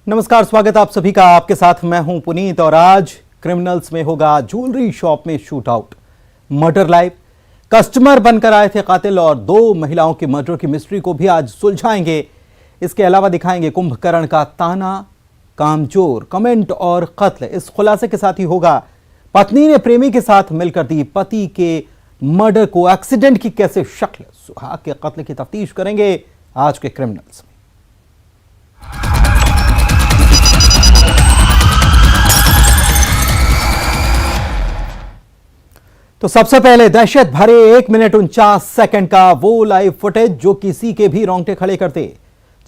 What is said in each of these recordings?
नमस्कार, स्वागत आप सभी का। आपके साथ मैं हूं पुनीत और आज क्रिमिनल्स में होगा ज्वेलरी शॉप में shoot out, murder live. Customer बनकर आए थे कातिल और दो महिलाओं की मर्डर की मिस्ट्री को भी आज सुलझाएंगे। इसके अलावा दिखाएंगे कुंभकर्ण का ताना, कामचोर, कमेंट और कत्ल। इस खुलासे के साथ ही होगा पत्नी ने प्रेमी के साथ मिलकर दी पति के मर्डर को एक्सीडेंट की कैसे शक्ल। सुहाग के कत्ल की तफ्तीश करेंगे आज के क्रिमिनल्स में। तो सबसे पहले दहशत भरे 1 मिनट 49 सेकंड का वो लाइव फुटेज जो किसी के भी रोंगटे खड़े करते,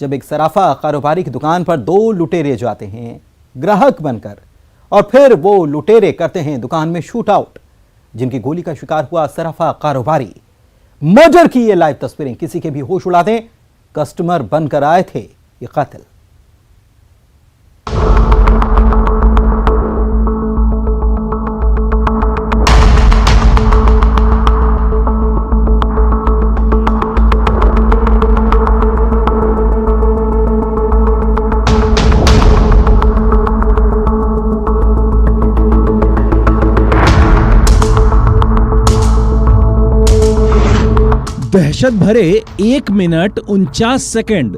जब एक सराफा कारोबारी की दुकान पर दो लुटेरे जाते हैं ग्राहक बनकर और फिर वो लुटेरे करते हैं दुकान में शूट आउट। जिनकी गोली का शिकार हुआ सराफा कारोबारी, मर्डर की ये लाइव तस्वीरें किसी के भी होश उड़ा दें। कस्टमर बनकर आए थे ये कातिल। दहशत भरे 1 मिनट 49 सेकंड।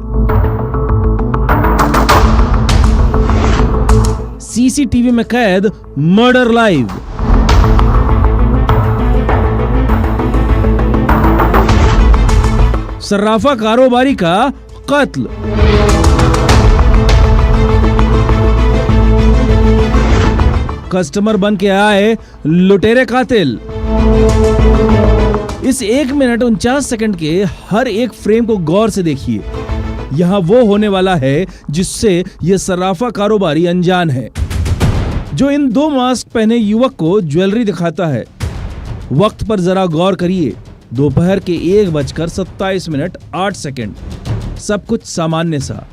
सीसीटीवी में कैद मर्डर लाइव। सर्राफा कारोबारी का कत्ल। कस्टमर बन के आए लुटेरे कातिल। इस 1 मिनट 49 सेकंड के हर एक फ्रेम को गौर से देखिए। यहां वो होने वाला है जिससे ये सर्राफा कारोबारी अनजान है, जो इन दो मास्क पहने युवक को ज्वेलरी दिखाता है। वक्त पर जरा गौर करिए, दोपहर के 1:27:08। सब कुछ सामान्य सा,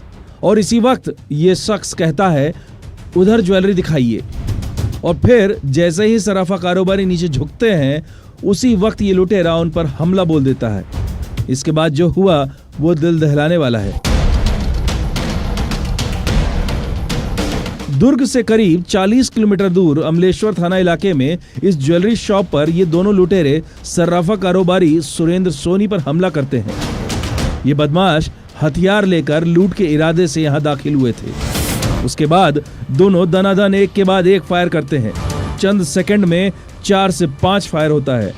और इसी वक्त ये शख्स कहता है उधर ज्वेलरी दिखाइए, और फिर जैसे ही सराफा कारोबारी नीचे झुकते हैं उसी वक्त ये लुटेरा उन पर हमला बोल देता है। इसके बाद जो हुआ वो दिल दहलाने वाला है। दुर्ग से करीब 40 किलोमीटर दूर अमलेश्वर थाना इलाके में इस ज्वेलरी शॉप पर ये दोनों लुटेरे सर्राफा कारोबारी सुरेंद्र सोनी पर हमला करते हैं। ये बदमाश हथियार लेकर लूट के इरादे से यहाँ दाखिल हुए थे। उसके बाद दोनों दनादन एक के बाद एक फायर करते हैं। चंद सेकंड में 4 से 5 फायर होता है।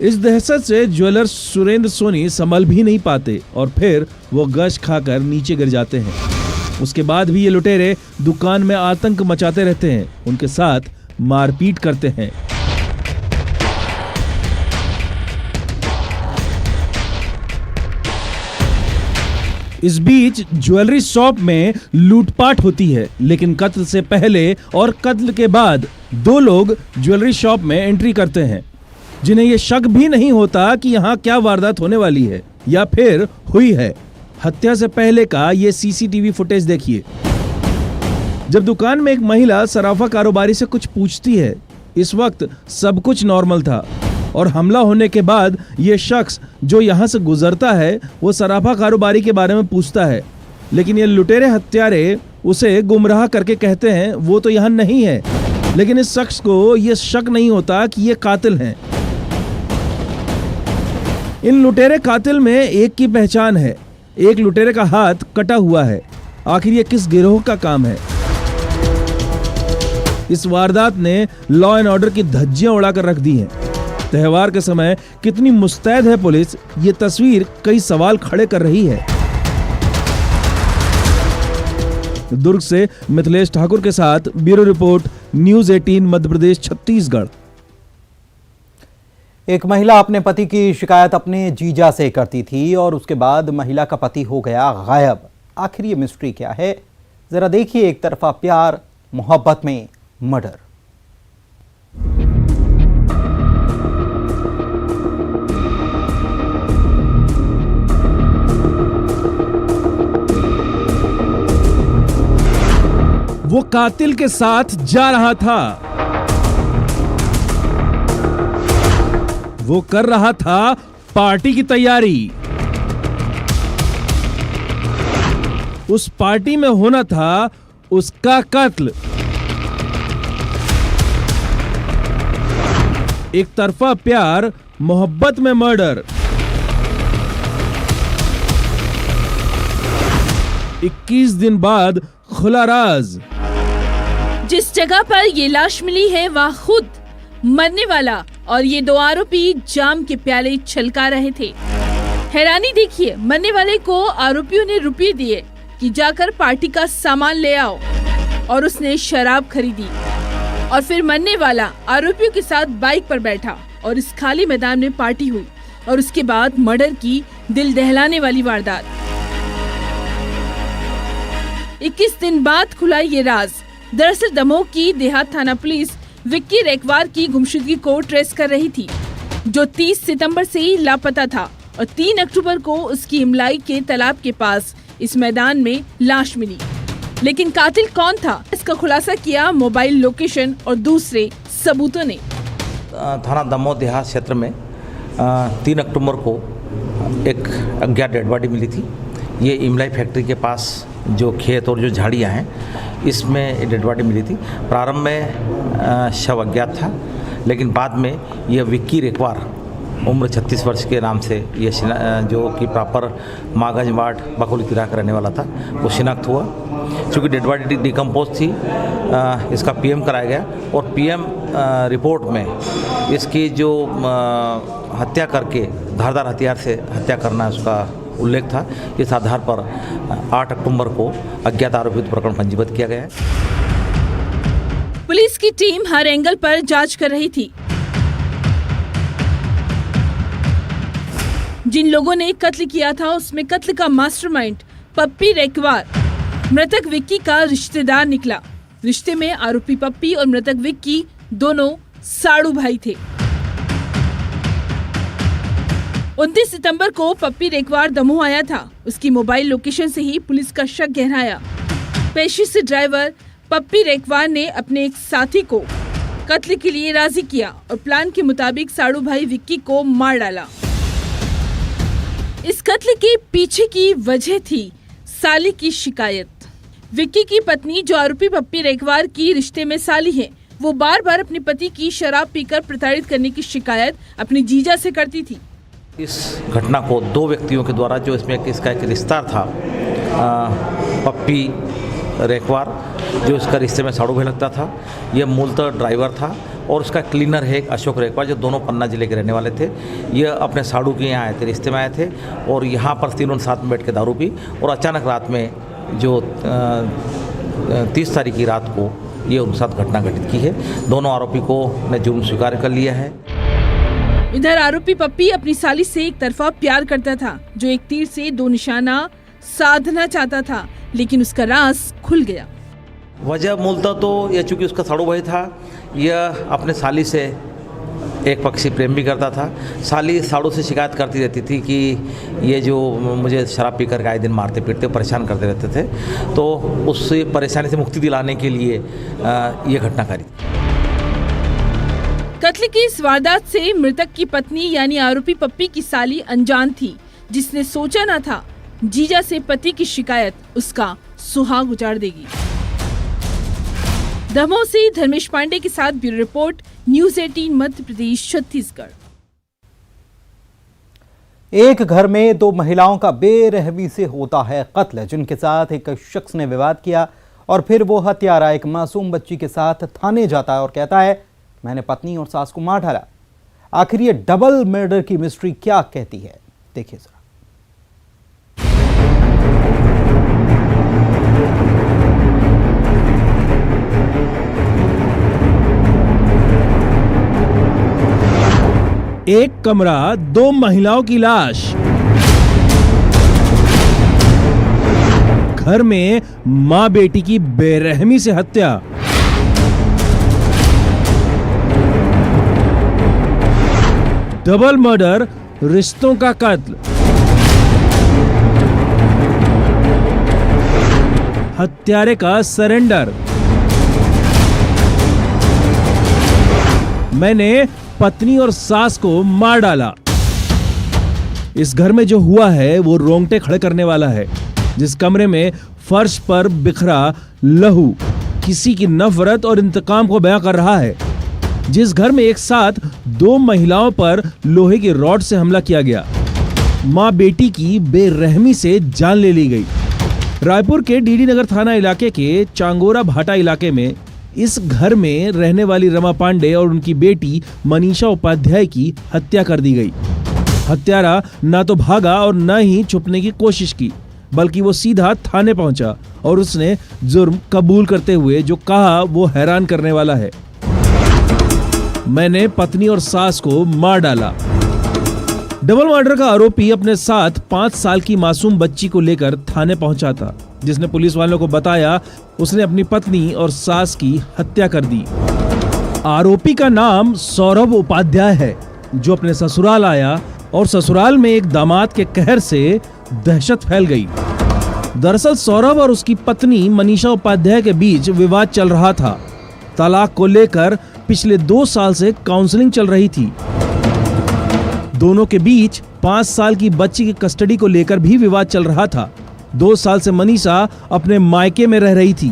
इस दहशत से ज्वेलर सुरेंद्र सोनी संभल भी नहीं पाते और फिर वो गश खाकर नीचे गिर जाते हैं। उसके बाद भी ये लुटेरे दुकान में आतंक मचाते रहते हैं, उनके साथ मारपीट करते हैं। इस बीच ज्वेलरी शॉप में लूटपाट होती है, लेकिन कत्ल से पहले और कत्ल के बाद दो लोग ज्वेलरी शॉप में एंट्री करते हैं, जिन्हें यह शक भी नहीं होता कि यहाँ क्या वारदात होने वाली है या फिर हुई है। हत्या से पहले का ये सीसीटीवी फुटेज देखिए। जब दुकान में एक महिला सराफा कारोबारी से कुछ पूछती है, इस वक्त सब कुछ नॉर्मल था, और हमला होने के बाद ये शख्स जो यहाँ से गुजरता है वो सराफा कारोबारी के बारे में पूछता है, लेकिन ये लुटेरे हत्यारे उसे गुमराह करके कहते हैं वो तो यहाँ नहीं है। लेकिन इस शख्स को ये शक नहीं होता कि ये कातिल हैं। इन लुटेरे कातिल में एक की पहचान है, एक लुटेरे का हाथ कटा हुआ है। आखिर ये किस गिरोह का काम है? इस वारदात ने लॉ एंड ऑर्डर की धज्जियां उड़ाकर रख दी हैं। त्योहार के समय कितनी मुस्तैद है पुलिस, ये तस्वीर कई सवाल खड़े कर रही है। दुर्ग से मिथिलेश ठाकुर के साथ bureau report, news 18 Madhya Pradesh Chhattisgarh. एक महिला अपने पति की शिकायत अपने जीजा से करती थी और उसके बाद महिला का पति हो गया गायब। आखिर ये मिस्ट्री क्या है, जरा देखिए। एक तरफा प्यार, मोहब्बत में मर्डर। वो कातिल के साथ जा रहा था। वो कर रहा था पार्टी की तैयारी। उस पार्टी में होना था उसका कत्ल। एक तरफा प्यार, मोहब्बत में मर्डर। 21 दिन बाद खुला राज। जिस जगह पर ये लाश मिली है वह खुद मरने वाला और ये दो आरोपी जाम के प्याले छलका रहे थे। हैरानी देखिए, मरने वाले को आरोपियों ने रुपये दिए कि जाकर पार्टी का सामान ले आओ और उसने शराब खरीदी और फिर मरने वाला आरोपियों के साथ बाइक पर बैठा और इस खाली मैदान में पार्टी हुई और उसके बाद मर्डर की दिल दहलाने वाली वारदात। 21 दिन बाद खुला ये राज। दरअसल दमोह की देहात थाना पुलिस विक्की रेकवार की गुमशुदगी को ट्रेस कर रही थी, जो 30 सितंबर से ही लापता था और 3 अक्टूबर को उसकी इमलाई के तालाब के पास इस मैदान में लाश मिली। लेकिन कातिल कौन था, इसका खुलासा किया मोबाइल लोकेशन और दूसरे सबूतों ने। थाना दमोह देहात क्षेत्र में 3 अक्टूबर को एक अज्ञात डेड बॉडी मिली थी। ये इमलाई फैक्ट्री के पास जो खेत और जो झाड़ियाँ हैं, इसमें डेड बॉडी मिली थी। प्रारंभ में शव अज्ञात था, लेकिन बाद में यह विक्की रेकवार उम्र 36 वर्ष के नाम से ये जो कि प्रॉपर मागंज वार्ड बखोली तिराह का रहने वाला था, वो शिनाख्त हुआ। चूँकि डेड बॉडी डिकम्पोज थी, इसका पीएम कराया गया और पीएम रिपोर्ट में इसकी जो हत्या करके धारदार हथियार से हत्या करना उसका उल्लेख था। इस आधार पर 8 अक्टूबर को अज्ञात आरोपित प्रकरण पंजीबद्ध किया गया है। पुलिस की टीम हर एंगल पर जांच कर रही थी। जिन लोगों ने कत्ल किया था उसमें कत्ल का मास्टरमाइंड पप्पी रेकवार मृतक विक्की का रिश्तेदार निकला। रिश्ते में आरोपी पप्पी और मृतक विक्की दोनों साड़ू भाई थे। 29 सितंबर को पप्पी रेकवार दमोह आया था। उसकी मोबाइल लोकेशन से ही पुलिस का शक गहराया। पेशे से ड्राइवर पप्पी रेकवार ने अपने एक साथी को कत्ल के लिए राजी किया और प्लान के मुताबिक साड़ू भाई विक्की को मार डाला। इस कत्ल के पीछे की वजह थी साली की शिकायत। विक्की की पत्नी, जो आरोपी पप्पी रेकवार की रिश्ते में साली है, वो बार बार अपने पति की शराब पीकर प्रताड़ित करने की शिकायत अपने जीजा से करती थी। इस घटना को 2 व्यक्तियों के द्वारा, जो इसमें इसका एक रिश्ता था पप्पी रेकवार, जो इसका रिश्ते में साड़ू भाई लगता था, यह मूलतः ड्राइवर था, और उसका क्लीनर है अशोक रेकवार, जो दोनों पन्ना जिले के रहने वाले थे। ये अपने साड़ू के यहाँ आए थे, रिश्ते में आए थे, और यहाँ पर तीनों साथ में बैठ के दारू पी और अचानक रात में जो 30 तारीख की रात को ये उनके साथ घटना घटित की है। दोनों आरोपी को ने जुर्म स्वीकार कर लिया है। इधर आरोपी पप्पी अपनी साली से एक तरफा प्यार करता था, जो एक तीर से 2 निशाना साधना चाहता था, लेकिन उसका राज खुल गया। वजह मूलतः तो यह, चूँकि उसका साड़ू भाई था, यह अपने साली से एक पक्षी प्रेम भी करता था। साली साड़ू से शिकायत करती रहती थी कि ये जो मुझे शराब पीकर आए दिन मारते पीटते परेशान करते रहते थे, तो उससे परेशानी से मुक्ति दिलाने के लिए ये घटना करी। कत्ल की इस वारदात से मृतक की पत्नी यानी आरोपी पप्पी की साली अनजान थी, जिसने सोचा न था जीजा से पति की शिकायत उसका सुहाग उजाड़ देगी। दमोह से धर्मेश पांडे के साथ bureau report, news 18 Madhya Pradesh Chhattisgarh. एक घर में 2 महिलाओं का बेरहमी से होता है कत्ल, जिनके साथ एक शख्स ने विवाद किया और फिर वो हत्यारा एक मासूम बच्ची के साथ थाने जाता है और कहता है, मैंने पत्नी और सास को मार डाला। आखिर ये डबल मर्डर की मिस्ट्री क्या कहती है, देखिए जरा। एक कमरा, 2 महिलाओं की लाश। घर में मां बेटी की बेरहमी से हत्या। डबल मर्डर, रिश्तों का कत्ल। हत्यारे का सरेंडर। मैंने पत्नी और सास को मार डाला। इस घर में जो हुआ है वो रोंगटे खड़े करने वाला है। जिस कमरे में फर्श पर बिखरा लहू किसी की नफरत और इंतकाम को बयां कर रहा है। जिस घर में एक साथ 2 महिलाओं पर लोहे की रॉड से हमला किया गया, मां बेटी की बेरहमी से जान ले ली गई। रायपुर के डीडी नगर थाना इलाके के चांगोरा भाटा इलाके में इस घर में रहने वाली रमा पांडे और उनकी बेटी मनीषा उपाध्याय की हत्या कर दी गई। हत्यारा ना तो भागा और न ही छुपने की कोशिश की, बल्कि वो सीधा थाने पहुंचा और उसने जुर्म कबूल करते हुए जो कहा वो हैरान करने वाला है। मैंने पत्नी और सास को मार डाला। डबल मर्डर का आरोपी अपने साथ 5 साल की मासूम बच्ची को लेकर थाने पहुंचा था, जिसने पुलिस वालों को बताया उसने अपनी पत्नी और सास की हत्या कर दी। आरोपी का नाम सौरभ उपाध्याय है, जो अपने ससुराल आया और ससुराल में एक दामाद के कहर से दहशत फैल गई। दरअसल सौरभ और उसकी पत्नी मनीषा उपाध्याय के बीच विवाद चल रहा था। तलाक को लेकर पिछले 2 साल से काउंसलिंग चल रही थी। दोनों के बीच 5 साल की बच्ची की कस्टडी को लेकर भी विवाद चल रहा था। 2 साल से मनीषा अपने मायके में रह रही थी।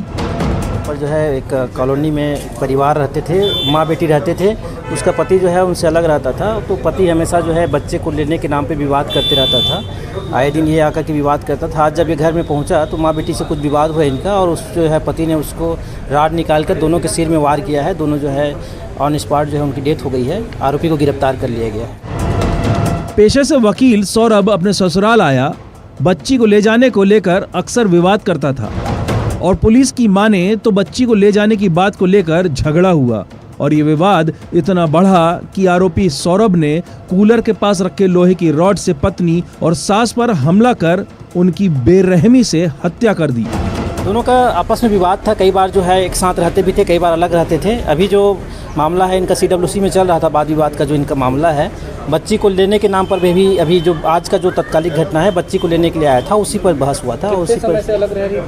पर जो है एक कॉलोनी में परिवार रहते थे, माँ बेटी रहते थे। उसका पति जो है उनसे अलग रहता था, तो पति हमेशा जो है बच्चे को लेने के नाम पे विवाद करते रहता था। आए दिन ये आकर के विवाद करता था। आज जब ये घर में पहुंचा तो माँ बेटी से कुछ विवाद हुआ इनका, और उस जो है पति ने उसको राड निकाल कर दोनों के सिर में वार किया है। दोनों जो है ऑन स्पॉट जो है उनकी डेथ हो गई है। आरोपी को गिरफ्तार कर लिया गया। पेशे से वकील सौरभ अपने ससुराल आया। बच्ची को ले जाने को लेकर अक्सर विवाद करता था और पुलिस की माने तो बच्ची को ले जाने की बात को लेकर झगड़ा हुआ और ये विवाद इतना बढ़ा कि आरोपी सौरभ ने कूलर के पास रखे लोहे की रॉड से पत्नी और सास पर हमला कर उनकी बेरहमी से हत्या कर दी। दोनों का आपस में विवाद था। कई बार जो है एक साथ रहते भी थे, कई बार अलग रहते थे। अभी जो मामला है इनका CWC में चल रहा था, वाद विवाद का जो इनका मामला है। बच्ची को लेने के नाम पर भी अभी जो आज का जो तत्कालिक घटना है, बच्ची को लेने के लिए आया था, उसी पर बहस हुआ था। उसी पर से अलग रह रही है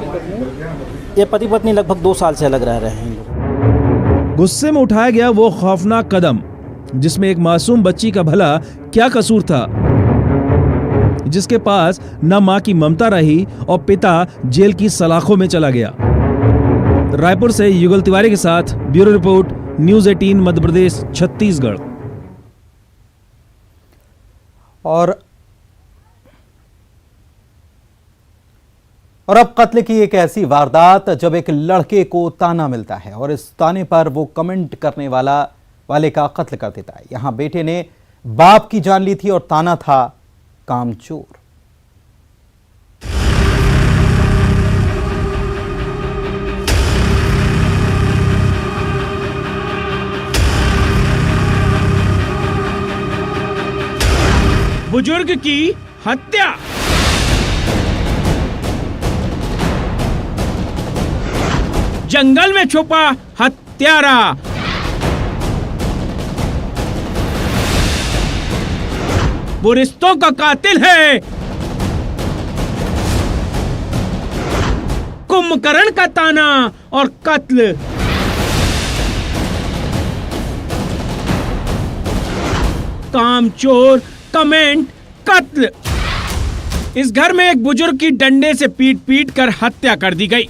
ये पति पत्नी लगभग 2 साल से अलग रह रहे हैं। गुस्से में उठाया गया वो खौफनाक कदम, जिसमें एक मासूम बच्ची का भला क्या कसूर था, जिसके पास न मां की ममता रही और पिता जेल की सलाखों में चला गया। रायपुर से युगल तिवारी के साथ bureau report, news 18 Madhya Pradesh Chhattisgarh. और अब कत्ल की एक ऐसी वारदात जब एक लड़के को ताना मिलता है और इस ताने पर वो कमेंट करने वाले का कत्ल कर देता है। यहां बेटे ने बाप की जान ली थी और ताना था कामचोर। बुजुर्ग की हत्या। जंगल में छुपा हत्यारा। वो रिश्तों का कातिल है। कुंभकर्ण का ताना और कत्ल। कामचोर, कमेंट, कत्ल। इस घर में एक बुजुर्ग की डंडे से पीट कर हत्या कर दी गई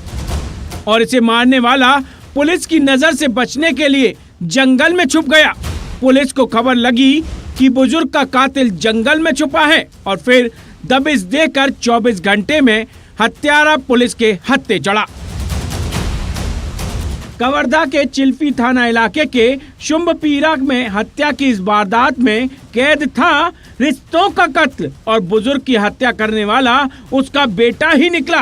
और इसे मारने वाला पुलिस की नजर से बचने के लिए जंगल में छुप गया। पुलिस को खबर लगी कि बुजुर्ग का कातिल जंगल में छुपा है और फिर दबिश देकर 24 घंटे में हत्यारा पुलिस के हत्थे चढ़ा। कवर्धा के चिल्फी थाना इलाके के शुंभपीरा में हत्या की इस वारदात में कैद था रिश्तों का कत्ल और बुजुर्ग की हत्या करने वाला उसका बेटा ही निकला।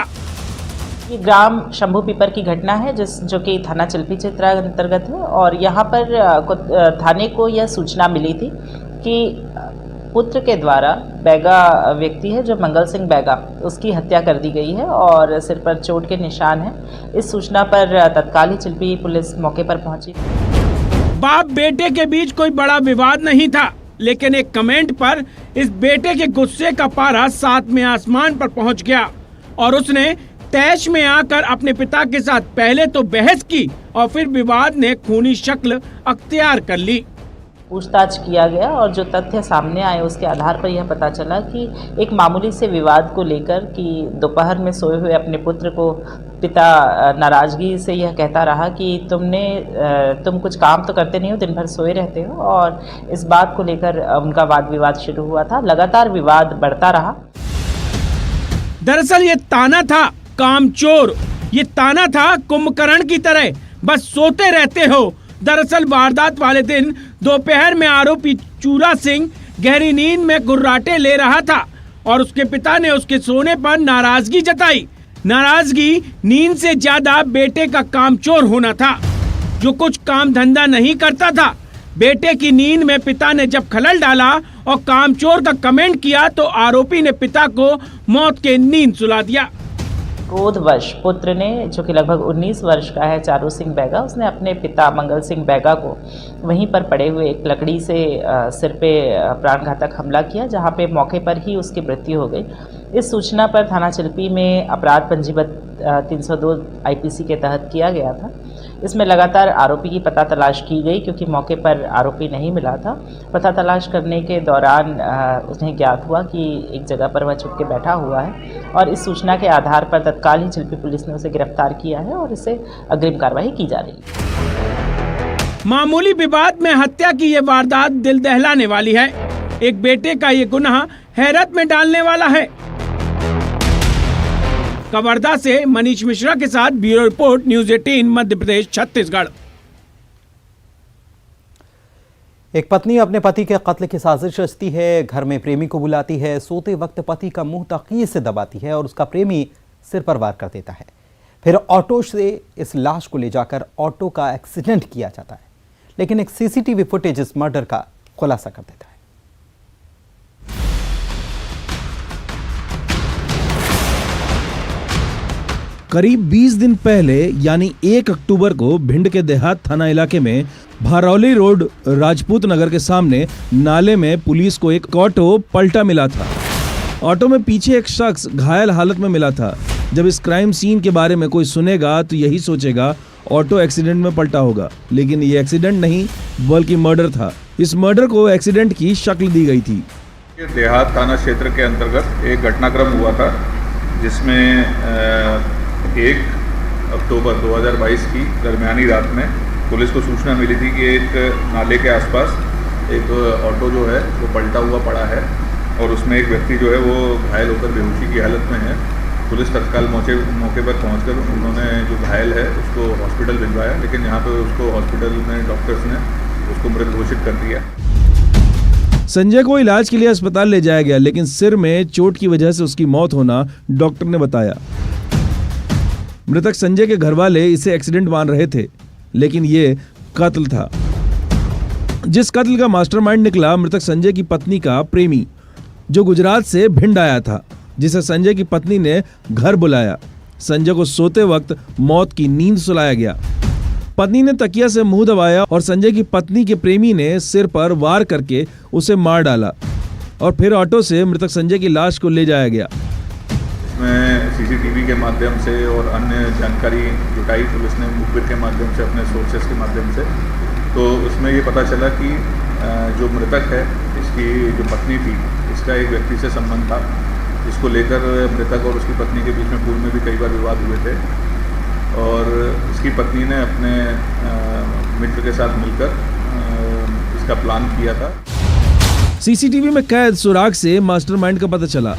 ये ग्राम शंभू पीपर की घटना है जो कि थाना चिल्फी क्षेत्र अंतर्गत है और यहाँ पर थाने को यह सूचना मिली थी कि पुत्र के द्वारा बैगा व्यक्ति है जो मंगल सिंह बैगा, उसकी हत्या कर दी गई है और सिर पर चोट के निशान हैं। इस सूचना पर तत्काल ही चिल्फी पुलिस मौके पर पहुंची। बाप बेटे के बीच कोई बड़ा विवाद नहीं था, लेकिन एक कमेंट पर इस बेटे के गुस्से का पारा 7वें आसमान पर पहुंच गया और उसने तैश में आकर अपने पिता के साथ पहले तो बहस की और फिर विवाद ने खूनी शक्ल अख्तियार कर ली। पूछताछ किया गया और जो तथ्य सामने आए उसके आधार पर यह पता चला कि एक मामूली से विवाद को लेकर कि दोपहर में सोए हुए अपने पुत्र को पिता नाराज़गी से यह कहता रहा कि तुम कुछ काम तो करते नहीं हो, दिन भर सोए रहते हो, और इस बात को लेकर उनका वाद विवाद शुरू हुआ था। लगातार विवाद बढ़ता रहा। दरअसल ये ताना था कामचोर, ये ताना था कुंभकर्ण की तरह, बस सोते रहते हो। दरअसल वारदात वाले दिन दोपहर में आरोपी चूरा सिंह गहरी नींद में गुर्राटे ले रहा था और उसके पिता ने उसके सोने पर नाराजगी जताई। नाराजगी नींद से ज्यादा बेटे का कामचोर होना था, जो कुछ काम धंधा नहीं करता था। बेटे की नींद में पिता ने जब खलल डाला और कामचोर का कमेंट किया तो आरोपी ने पिता को मौत के नींद सुला दिया। क्रोधवश पुत्र ने, जो कि लगभग 19 वर्ष का है, चारू सिंह बैगा, उसने अपने पिता मंगल सिंह बैगा को वहीं पर पड़े हुए एक लकड़ी से सिर पे प्राणघातक हमला किया, जहां पे मौके पर ही उसकी मृत्यु हो गई। इस सूचना पर थाना चिल्पी में अपराध पंजीबद्ध 302 आईपीसी के तहत किया गया था। इसमें लगातार आरोपी की पता तलाश की गई, क्योंकि मौके पर आरोपी नहीं मिला था। पता तलाश करने के दौरान उन्हें ज्ञात हुआ कि एक जगह पर वह छुप के बैठा हुआ है, और इस सूचना के आधार पर तत्काल ही चिल्पी पुलिस ने उसे गिरफ्तार किया है और इसे अग्रिम कार्रवाई की जा रही है। मामूली विवाद में हत्या की ये वारदात दिल दहलाने वाली है। एक बेटे का ये गुनाह हैरत में डालने वाला है। कवर्धा से मनीष मिश्रा के साथ bureau report, news 18 Madhya Pradesh Chhattisgarh. एक पत्नी अपने पति के कत्ल की साजिश रचती है, घर में प्रेमी को बुलाती है, सोते वक्त पति का मुंह तकिए से दबाती है और उसका प्रेमी सिर पर वार कर देता है। फिर ऑटो से इस लाश को ले जाकर ऑटो का एक्सीडेंट किया जाता है, लेकिन एक सीसीटीवी फुटेज इस मर्डर का खुलासा कर देता है। करीब 20 दिन पहले यानी 1 अक्टूबर को भिंड के देहात थाना इलाके में भारौली रोड राजपूत नगर के सामने नाले में पुलिस को एक ऑटो पलटा मिला था। ऑटो में पीछे एक शख्स घायल हालत में मिला था। जब इस क्राइम सीन के बारे में कोई सुनेगा तो यही सोचेगा ऑटो एक्सीडेंट में पलटा होगा, लेकिन ये एक्सीडेंट नहीं बल्कि मर्डर था। इस मर्डर को एक्सीडेंट की शक्ल दी गई थी। देहात थाना क्षेत्र के अंतर्गत एक घटनाक्रम हुआ था, जिसमें 1 अक्टूबर 2022 की दरमियानी रात में पुलिस को सूचना मिली थी कि एक नाले के आसपास एक ऑटो जो है वो पलटा हुआ पड़ा है और उसमें एक व्यक्ति जो है वो घायल होकर बेहोशी की हालत में है। पुलिस तत्काल मौके पर पहुंचकर उन्होंने जो घायल है उसको हॉस्पिटल भिजवाया, लेकिन यहाँ पर उसको हॉस्पिटल में डॉक्टर्स ने उसको मृत घोषित कर दिया। संजय को इलाज के लिए अस्पताल ले जाया गया, लेकिन सिर में चोट की वजह से उसकी मौत होना डॉक्टर ने बताया। मृतक संजय के घरवाले इसे एक्सीडेंट मान रहे थे, लेकिन ये कत्ल था। जिस कत्ल का मास्टरमाइंड निकला मृतक संजय की पत्नी का प्रेमी, जो गुजरात से भिंड आया था, जिसे संजय की पत्नी ने घर बुलाया। संजय को सोते वक्त मौत की नींद सुलाया गया। पत्नी ने तकिया से मुंह दबाया और संजय की पत्नी के प्रेमी ने सिर पर वार करके उसे मार डाला और फिर ऑटो से मृतक संजय की लाश को ले जाया गया। इसमें सीसीटीवी के माध्यम से और अन्य जानकारी जुटाई पुलिस ने मुखबिर के माध्यम से, अपने सोर्सेस के माध्यम से। तो उसमें ये पता चला कि जो मृतक है, इसकी जो पत्नी थी, इसका एक व्यक्ति से संबंध था, जिसको लेकर मृतक और उसकी पत्नी के बीच में पूर्व में भी कई बार विवाद हुए थे और इसकी पत्नी ने अपने मित्र के साथ मिलकर इसका प्लान किया था। सीसीटीवी में कैद सुराग से मास्टरमाइंड का पता चला।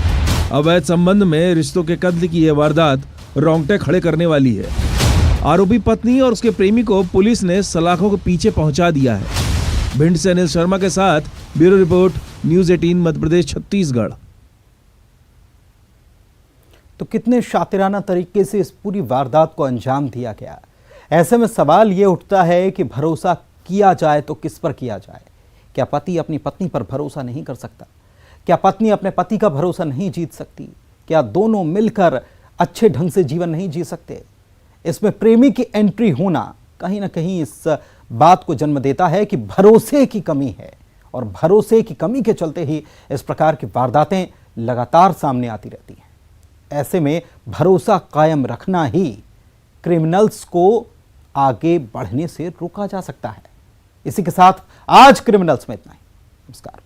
अवैध संबंध में रिश्तों के कत्ल की यह वारदात रोंगटे खड़े करने वाली है। आरोपी पत्नी और उसके प्रेमी को पुलिस ने सलाखों के पीछे पहुंचा दिया है। भिंड से अनिल शर्मा के साथ bureau report, news 18 Madhya Pradesh Chhattisgarh. तो कितने शातिराना तरीके से इस पूरी वारदात को अंजाम दिया गया। ऐसे में सवाल ये उठता है कि भरोसा किया जाए तो किस पर किया जाए। क्या पति अपनी पत्नी पर भरोसा नहीं कर सकता? क्या पत्नी अपने पति का भरोसा नहीं जीत सकती? क्या दोनों मिलकर अच्छे ढंग से जीवन नहीं जी सकते? इसमें प्रेमी की एंट्री होना कहीं ना कहीं इस बात को जन्म देता है कि भरोसे की कमी है, और भरोसे की कमी के चलते ही इस प्रकार की वारदातें लगातार सामने आती रहती हैं। ऐसे में भरोसा कायम रखना ही क्रिमिनल्स को आगे बढ़ने से रोका जा सकता है। इसी के साथ आज क्रिमिनल्स में इतना ही। नमस्कार।